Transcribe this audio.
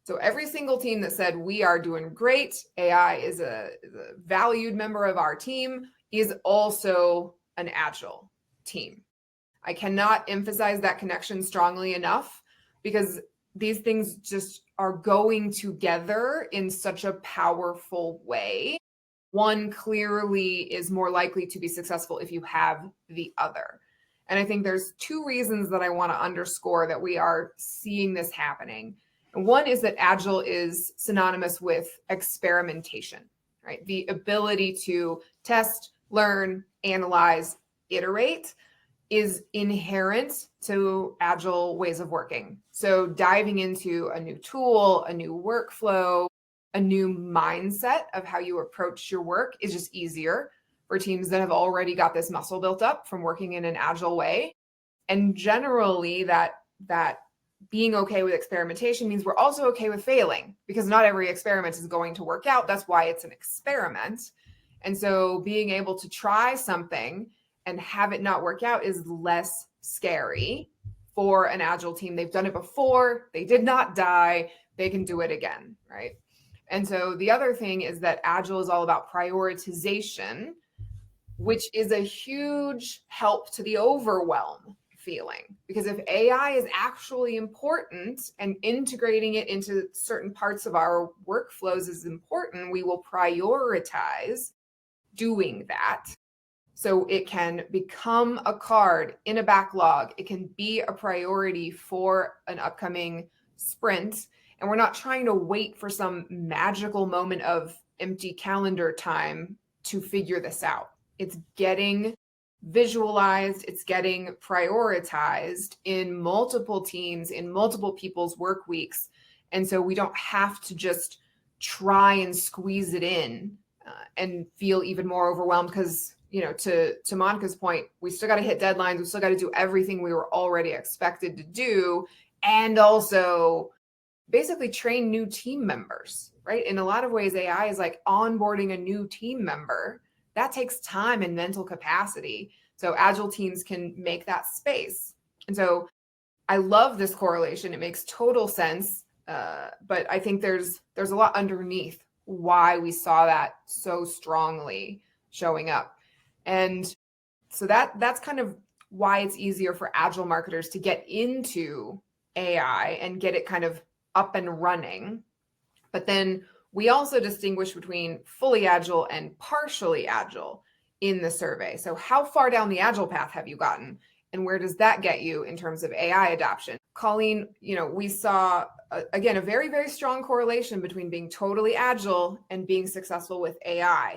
So every single team that said we are doing great, AI is a valued member of our team, is also an Agile team. I cannot emphasize that connection strongly enough because these things just are going together in such a powerful way. One clearly is more likely to be successful if you have the other. And I think there's two reasons that I want to underscore that we are seeing this happening. And one is that Agile is synonymous with experimentation, right? The ability to test, learn, analyze, iterate is inherent to Agile ways of working. So diving into a new tool, a new workflow, a new mindset of how you approach your work is just easier for teams that have already got this muscle built up from working in an Agile way. And generally that being okay with experimentation means we're also okay with failing, because not every experiment is going to work out. That's why it's an experiment. And so being able to try something and have it not work out is less scary for an Agile team. They've done it before. They did not die. They can do it again, right? And so the other thing is that Agile is all about prioritization, which is a huge help to the overwhelm feeling. Because if AI is actually important and integrating it into certain parts of our workflows is important, we will prioritize doing that. So it can become a card in a backlog. It can be a priority for an upcoming sprint. And we're not trying to wait for some magical moment of empty calendar time to figure this out. It's getting visualized, it's getting prioritized in multiple teams, in multiple people's work weeks. And so we don't have to just try and squeeze it in and feel even more overwhelmed because, to Monica's point, we still got to hit deadlines. We still got to do everything we were already expected to do. And also basically train new team members, right? In a lot of ways, AI is like onboarding a new team member. That takes time and mental capacity. So Agile teams can make that space. And so I love this correlation. It makes total sense. But I think there's a lot underneath why we saw that so strongly showing up. And so that's kind of why it's easier for Agile marketers to get into AI and get it kind of up and running. But then we also distinguish between fully Agile and partially Agile in the survey. So how far down the Agile path have you gotten? And where does that get you in terms of AI adoption? Colleen, we saw, again, a very, very strong correlation between being totally Agile and being successful with AI.